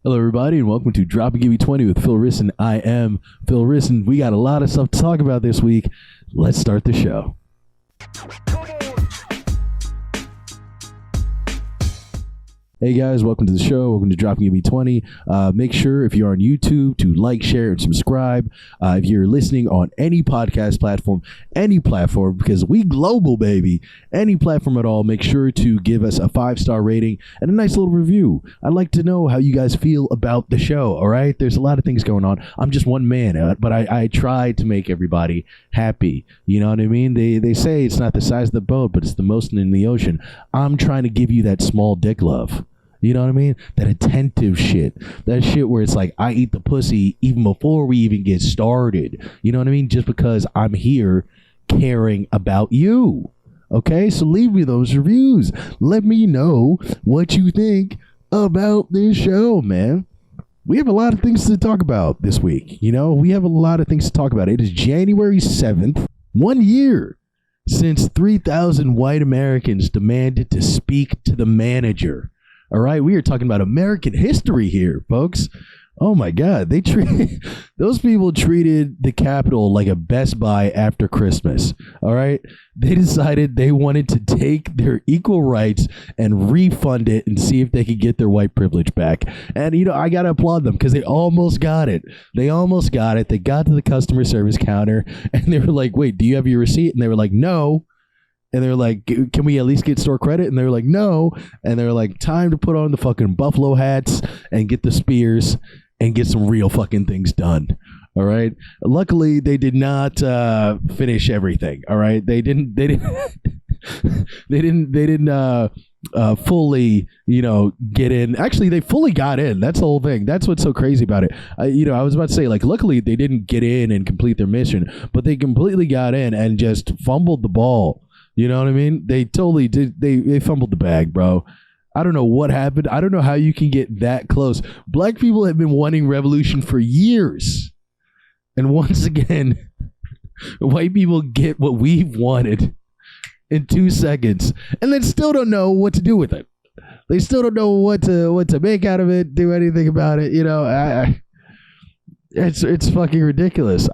Hello, everybody, and welcome to Gimme 20 with Phil Risson. I am Phil Risson. We got a lot of stuff to talk about this week. Let's start the show. Hey guys, welcome to the show. Welcome to Gimme 20. Make sure if you're on YouTube to like, share, and subscribe. If you're listening on any podcast platform, because we global, baby, any platform at all, make sure to give us a 5-star rating and a nice little review. I'd like to know how you guys feel about the show, all right? There's a lot of things going on. I'm just one man, but I try to make everybody happy. You know what I mean? They say it's not the size of the boat, but it's the motion in the ocean. I'm trying to give you that small dick love. You know what I mean? That attentive shit. That shit where it's like, I eat the pussy even before we even get started. You know what I mean? Just because I'm here caring about you. Okay? So leave me those reviews. Let me know what you think about this show, man. We have a lot of things to talk about this week. You know, we have a lot of things to talk about. It is January 7th, 1 year since 3,000 white Americans demanded to speak to the manager. All right, we are talking about American history here, folks. Oh my God, those people treated the Capitol like a Best Buy after Christmas. All right, they decided they wanted to take their equal rights and refund it and see if they could get their white privilege back. And you know, I gotta applaud them because they almost got it. They got to the customer service counter and they were like, "Wait, do you have your receipt?" And they were like, "No." And they were like, "Can we at least get store credit?" And they were like, "No." And they were like, "Time to put on the fucking buffalo hats and get the spears and get some real fucking things done." All right. Luckily, they did not finish everything. All right. They didn't fully, get in. Actually, they fully got in. That's the whole thing. That's what's so crazy about it. I was about to say, like, luckily they didn't get in and complete their mission, but they completely got in and just fumbled the ball. You know what I mean? They totally did. They fumbled the bag, bro. I don't know what happened. I don't know how you can get that close. Black people have been wanting revolution for years. And once again, white people get what we've wanted in 2 seconds and then still don't know what to do with it. They still don't know what to make out of it, do anything about it. You know, it's fucking ridiculous.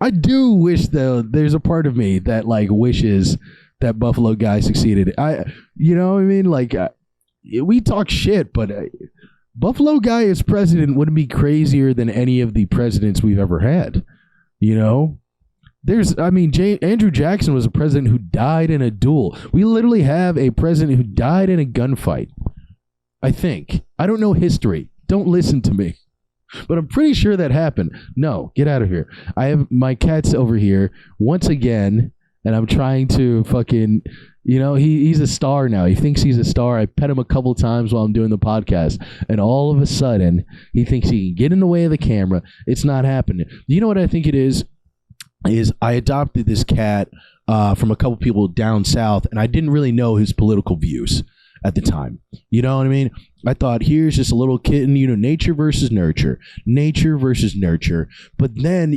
I do wish, though, there's a part of me that like wishes that Buffalo guy succeeded. You know what I mean? Like, we talk shit, but Buffalo guy as president wouldn't be crazier than any of the presidents we've ever had. You know, Andrew Jackson was a president who died in a duel. We literally have a president who died in a gunfight. I think. I don't know history. Don't listen to me. But I'm pretty sure that happened. No, get out of here. I have my cat's over here once again, and I'm trying to fucking, he's a star now. He thinks he's a star. I pet him a couple times while I'm doing the podcast, and all of a sudden, he thinks he can get in the way of the camera. It's not happening. You know what I think it is I adopted this cat from a couple people down south, and I didn't really know his political views at the time. You know what I mean? I thought, here's just a little kitten, nature versus nurture. But then,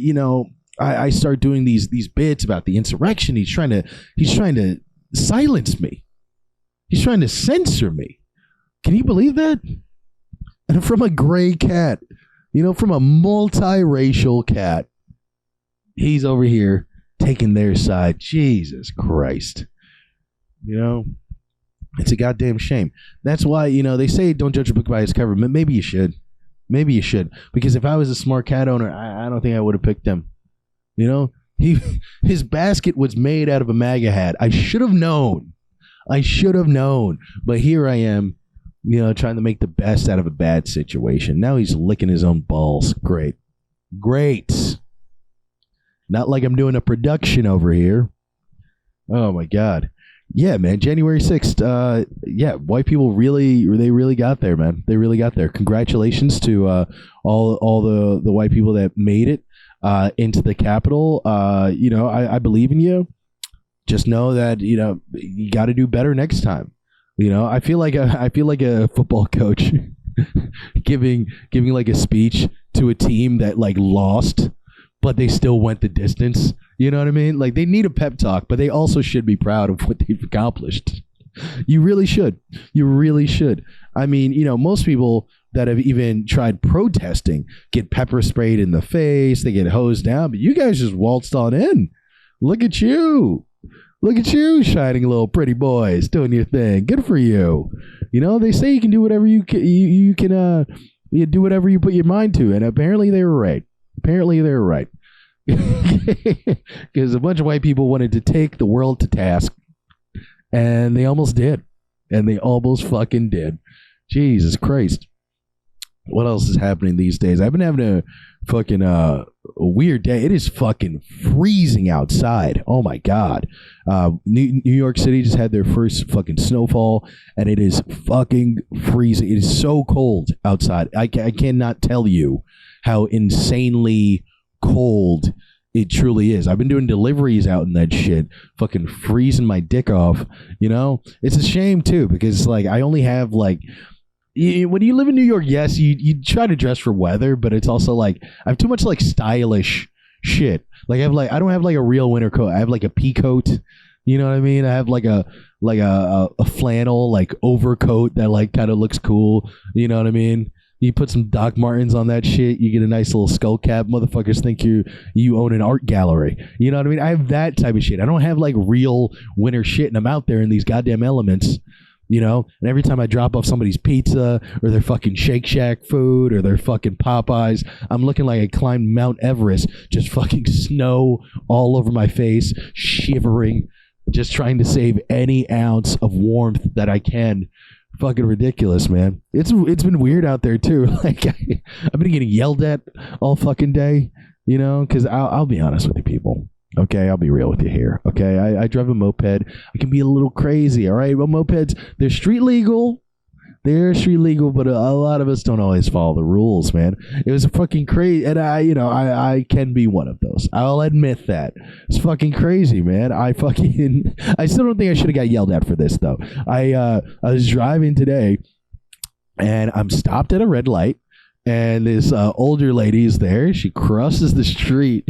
I start doing these bits about the insurrection. He's trying to silence me. He's trying to censor me. Can you believe that? And from a gray cat, from a multiracial cat, he's over here taking their side. Jesus Christ. It's a goddamn shame. That's why, they say don't judge a book by its cover. But maybe you should. Because if I was a smart cat owner, I don't think I would have picked him. His basket was made out of a MAGA hat. I should have known. But here I am, trying to make the best out of a bad situation. Now he's licking his own balls. Great. Not like I'm doing a production over here. Oh my God. Yeah, man. January 6th. White people really got there, man. They really got there. Congratulations to all the white people that made it into the Capitol. I believe in you. Just know that you got to do better next time. I feel like a football coach giving like a speech to a team that like lost, but they still went the distance. You know what I mean? Like, they need a pep talk, but they also should be proud of what they've accomplished. You really should. You really should. I mean, most people that have even tried protesting get pepper sprayed in the face, they get hosed down, but you guys just waltzed on in. Look at you. Look at you, shining little pretty boys, doing your thing. Good for you. They say you can do whatever you can you do whatever you put your mind to, and apparently they were right. Because a bunch of white people wanted to take the world to task, and they almost did. And they almost fucking did. Jesus Christ. What else is happening these days? I've been having a fucking a weird day. It is fucking freezing outside. Oh my God. New York City just had their first fucking snowfall, and it is fucking freezing. It is so cold outside. I cannot tell you how insanely cold it truly is. I've been doing deliveries out in that shit, fucking freezing my dick off. It's a shame too, because I only have when you live in New York, yes, you try to dress for weather, but it's also I have too much stylish shit. I don't have a real winter coat. I have a pea coat. You know what I mean? I have a flannel overcoat that kind of looks cool. You know what I mean? You put some Doc Martens on that shit, you get a nice little skull cap. Motherfuckers think you own an art gallery. You know what I mean? I have that type of shit. I don't have real winter shit, and I'm out there in these goddamn elements. And every time I drop off somebody's pizza or their fucking Shake Shack food or their fucking Popeyes, I'm looking like I climbed Mount Everest, just fucking snow all over my face, shivering, just trying to save any ounce of warmth that I can. Fucking ridiculous, man. It's been weird out there too. I've been getting yelled at all fucking day, because I'll be honest with you people. Okay, I'll be real with you here. Okay, I drive a moped. I can be a little crazy, all right? Well, mopeds, they're street legal. They're street legal, but a lot of us don't always follow the rules, man. It was fucking crazy, and I can be one of those. I'll admit that. It's fucking crazy, man. I still don't think I should have got yelled at for this, though. I was driving today, and I'm stopped at a red light, and this older lady is there. She crosses the street.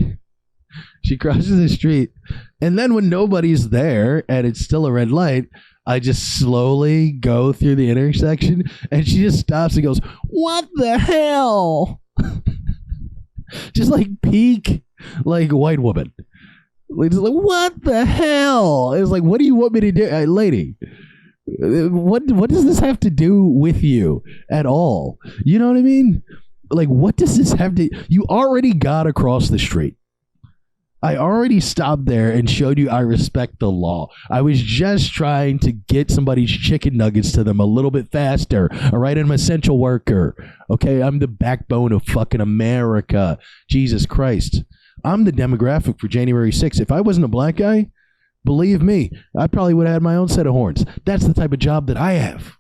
And then when nobody's there and it's still a red light, I just slowly go through the intersection, and she just stops and goes, "What the hell?" Just peak white woman. Just what the hell? It was what do you want me to do? Lady, what does this have to do with you at all? You know what I mean? What does this have to... You already got across the street. I already stopped there and showed you I respect the law. I was just trying to get somebody's chicken nuggets to them a little bit faster. All right, I'm an essential worker. Okay, I'm the backbone of fucking America. Jesus Christ. I'm the demographic for January 6th. If I wasn't a black guy, believe me, I probably would have had my own set of horns. That's the type of job that I have.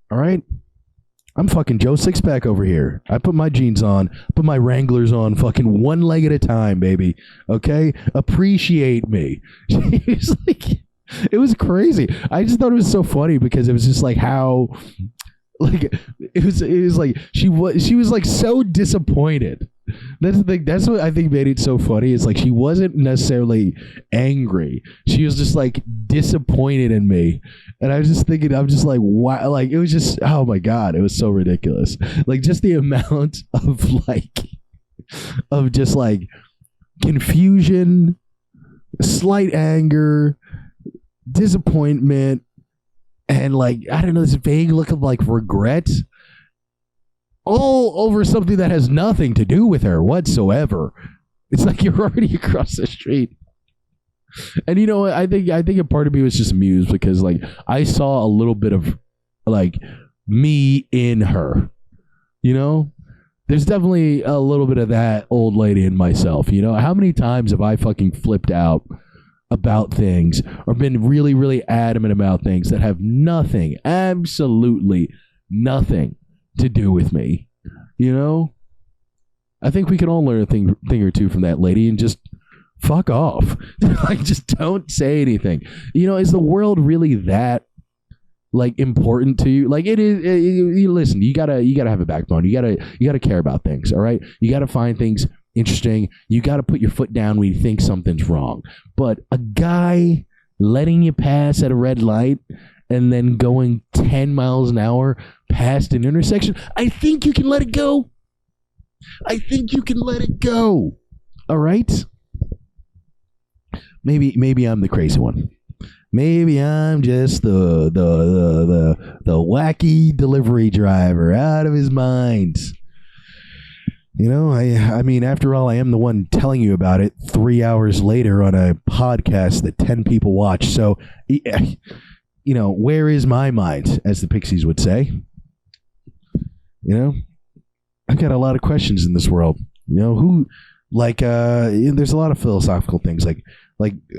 All right? I'm fucking Joe Sixpack over here. I put my jeans on, put my Wranglers on, fucking one leg at a time, baby. Okay? Appreciate me. It was crazy. I just thought it was so funny because it was just how, it was she was so disappointed. That's the thing. That's what I think made it so funny. It's she wasn't necessarily angry. She was just disappointed in me. And I was just thinking, I'm just why? It was just, oh my God, it was so ridiculous. Just the amount of of just confusion, slight anger, disappointment, and I don't know, this vague look of regret. All over something that has nothing to do with her whatsoever. It's you're already across the street. And you know what? I think a part of me was just amused because I saw a little bit of me in her. There's definitely a little bit of that old lady in myself. How many times have I fucking flipped out about things or been really, really adamant about things that have nothing, absolutely nothing to do with me? I think we can all learn a thing or two from that lady and just fuck off. Just don't say anything. Is the world really that important to you? It is. You listen, you gotta have a backbone. You gotta care about things. All right, you gotta find things interesting. You gotta put your foot down when you think something's wrong. But a guy letting you pass at a red light and then going 10 miles an hour past an intersection, I think you can let it go. I think you can let it go. All right? Maybe I'm the crazy one. Maybe I'm just the wacky delivery driver out of his mind. You know, I mean, after all, I am the one telling you about it 3 hours later on a podcast that 10 people watch. So, you know, where is my mind, as the Pixies would say? You know, I've got a lot of questions in this world. You know, who, like, there's a lot of philosophical things, like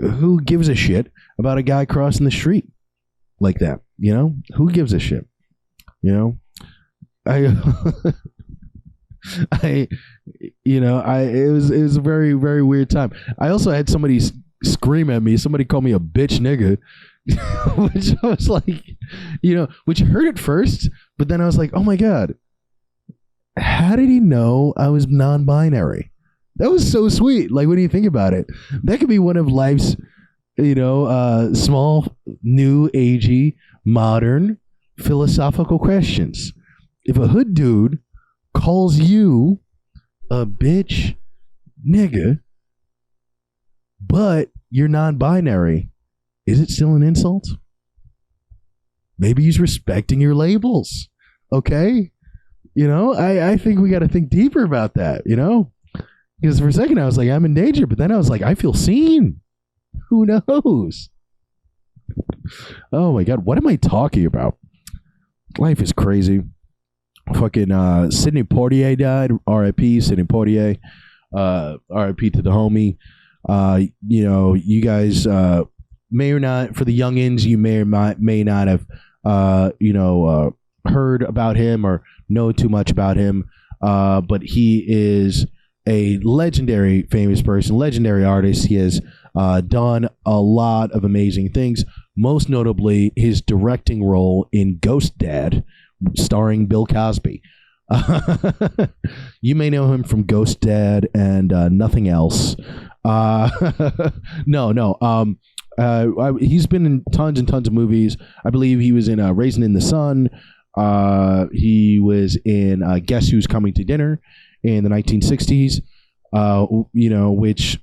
who gives a shit about a guy crossing the street like that? You know, who gives a shit? You know, it was a very, very weird time. I also had somebody scream at me. Somebody called me a bitch nigga, which I was like, you know, which hurt at first, but then I was like, oh my God, how did he know I was non-binary? That was so sweet. Like, when you think about it, that could be one of life's, you know, small, new agey, modern philosophical questions. If a hood dude calls you a bitch nigga, but you're non-binary, is it still an insult? Maybe he's respecting your labels. Okay? You know, I think we got to think deeper about that, you know? Because for a second I was like, I'm in danger, but then I was like, I feel seen. Who knows? Oh my God, what am I talking about? Life is crazy. Fucking Sydney Portier died. R.I.P. Sydney Portier. R.I.P. to the homie. You know, you guys may or not, for the youngins, you may or may not have, heard about him or know too much about him. But he is a legendary, famous person, legendary artist. He has done a lot of amazing things, most notably his directing role in Ghost Dad, starring Bill Cosby. You may know him from Ghost Dad and nothing else. He's been in tons and tons of movies. I believe he was in Raisin in the Sun. He was in Guess Who's Coming to Dinner in the 1960s, which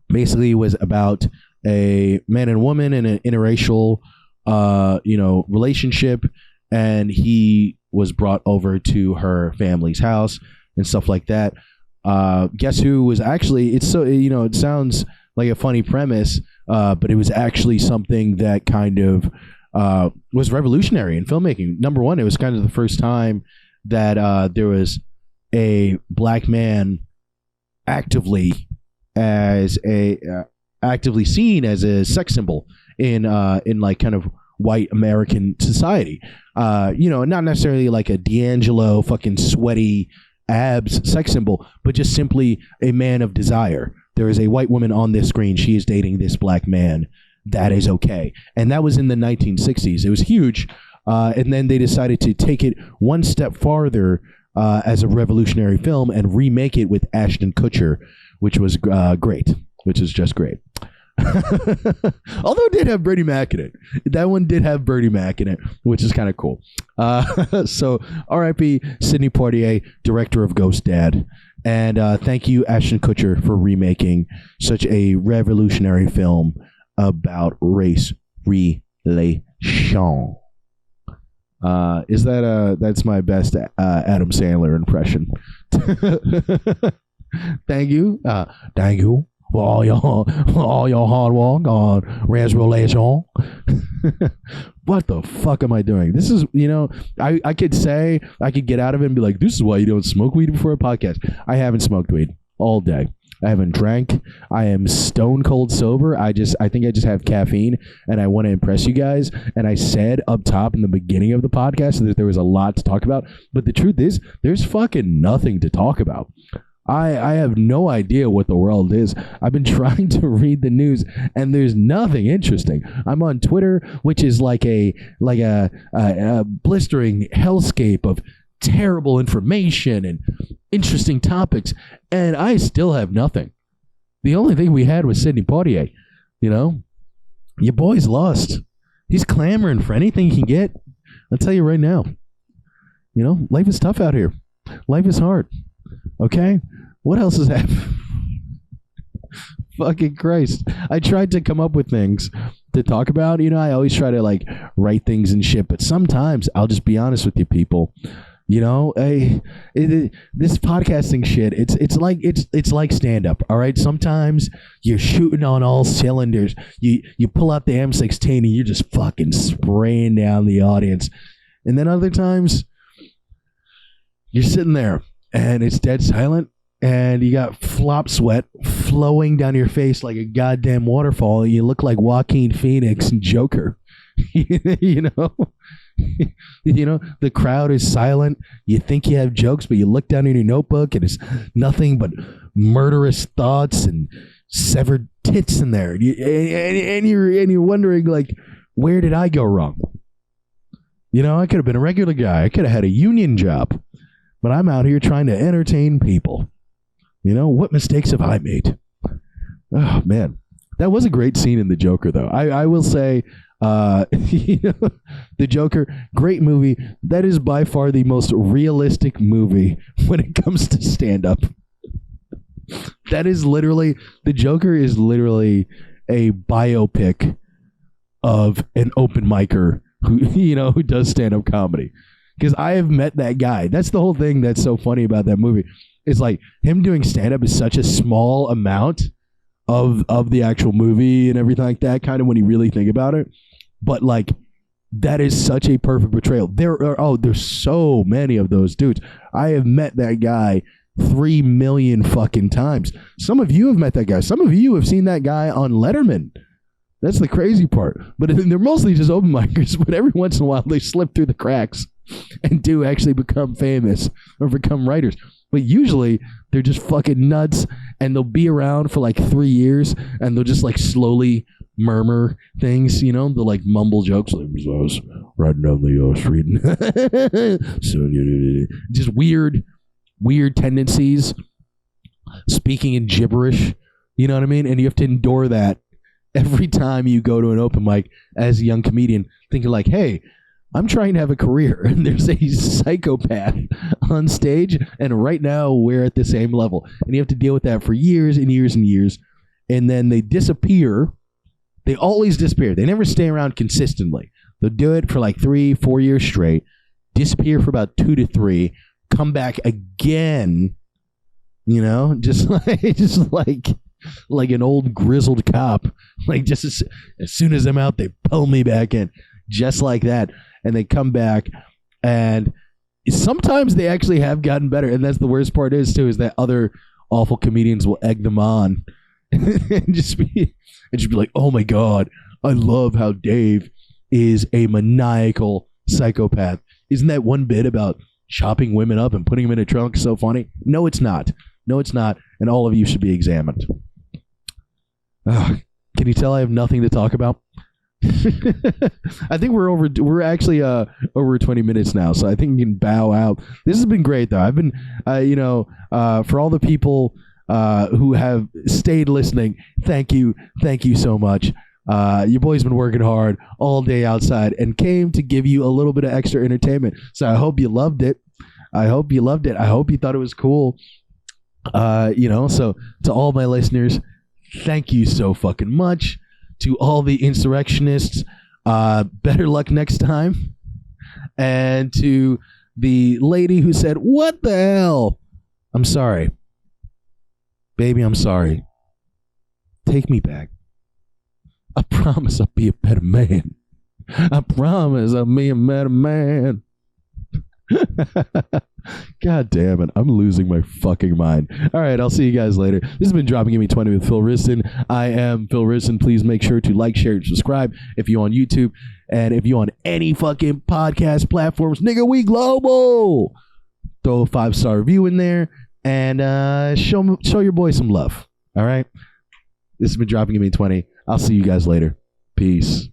basically was about a man and woman in an interracial, relationship, and he was brought over to her family's house and stuff like that. Guess Who was actually, it sounds like a funny premise, but it was actually something that kind of was revolutionary in filmmaking. Number one, it was kind of the first time that there was a black man actively seen as a sex symbol in like kind of white American society. Not necessarily like a D'Angelo fucking sweaty abs sex symbol, but just simply a man of desire. There is a white woman on this screen. She is dating this black man. That is okay. And that was in the 1960s. It was huge. And then they decided to take it one step farther as a revolutionary film and remake it with Ashton Kutcher, which was great, which is just great. Although it did have Bernie Mac in it. That one did have Bernie Mac in it, which is kind of cool. So R.I.P. Sydney Portier, director of Ghost Dad. And thank you, Ashton Kutcher, for remaking such a revolutionary film about race relation. That's my best Adam Sandler impression. Thank you for all your hard work on race relation. What the fuck am I doing? This is, I could say, I could get out of it and be like, this is why you don't smoke weed before a podcast. I haven't smoked weed all day. I haven't drank. I am stone cold sober. I think I just have caffeine and I want to impress you guys. And I said up top in the beginning of the podcast that there was a lot to talk about. But the truth is, there's fucking nothing to talk about. I have no idea what the world is. I've been trying to read the news and there's nothing interesting. I'm on Twitter, which is like a blistering hellscape of terrible information and interesting topics, and I still have nothing. The only thing we had was Sydney Portier. Your boy's lost. He's clamoring for anything he can get. I'll tell you right now. You know, life is tough out here. Life is hard. Okay? What else is happening? Fucking Christ. I tried to come up with things to talk about. You know, I always try to like write things and shit, but sometimes I'll just be honest with you people. You know, this podcasting shit, it's like stand up. All right. Sometimes you're shooting on all cylinders. You pull out the M16 and you're just fucking spraying down the audience. And then other times you're sitting there and it's dead silent and you got flop sweat flowing down your face like a goddamn waterfall. And you look like Joaquin Phoenix and Joker. You know? You know, the crowd is silent. You think you have jokes, but you look down in your notebook and it's nothing but murderous thoughts and severed tits in there. And you're wondering, like, where did I go wrong? You know, I could have been a regular guy. I could have had a union job, but I'm out here trying to entertain people. You know, what mistakes have I made? Oh man, that was a great scene in The Joker, though. I will say. You know, The Joker, great movie. That is by far the most realistic movie when it comes to stand-up. That is literally, The Joker is literally a biopic of an open micer who does stand-up comedy. Because I have met that guy. That's the whole thing that's so funny about that movie. It's like him doing stand-up is such a small amount of the actual movie and everything like that, kind of when you really think about it. But like, that is such a perfect portrayal. There's so many of those dudes. I have met that guy 3 million fucking times. Some of you have met that guy. Some of you have seen that guy on Letterman. That's the crazy part. But they're mostly just open micers, but every once in a while they slip through the cracks and do actually become famous or become writers. But usually they're just fucking nuts and they'll be around for like 3 years and they'll just like slowly murmur things, you know, they'll like mumble jokes like I was riding down the street. So just weird tendencies, speaking in gibberish, you know what I mean? And you have to endure that every time you go to an open mic as a young comedian, thinking like, hey, I'm trying to have a career and there's a psychopath on stage and right now we're at the same level. And you have to deal with that for years and years and years. And then they disappear. They always disappear. They never stay around consistently. They'll do it for like 3-4 years straight, disappear for about 2 to 3, come back again, you know, just like an old grizzled cop. Like just as soon as I'm out, they pull me back in, just like that. And they come back, and sometimes they actually have gotten better. And that's the worst part is that other awful comedians will egg them on and just be like, oh my God, I love how Dave is a maniacal psychopath. Isn't that one bit about chopping women up and putting them in a trunk so funny? No, it's not. No, it's not. And all of you should be examined. Can you tell I have nothing to talk about? I think we're actually over 20 minutes now, so I think we can bow out. This has been great though. I've been for all the people who have stayed listening, thank you so much. Your boy's been working hard all day outside and came to give you a little bit of extra entertainment, so I hope you loved it. I hope you thought it was cool. So to all my listeners, thank you so fucking much. To all the insurrectionists, better luck next time. And to the lady who said, what the hell? I'm sorry. Baby, I'm sorry. Take me back. I promise I'll be a better man. I promise I'll be a better man. God damn it. I'm losing my fucking mind. All right, I'll see you guys later. This has been Dropping Gimme 20 with Phil Riston. I am Phil Riston. Please make sure to like, share, and subscribe if you're on YouTube. And if you're on any fucking podcast platforms, nigga, we global. Throw a 5-star review in there and show your boy some love. All right? This has been Dropping Gimme 20. I'll see you guys later. Peace.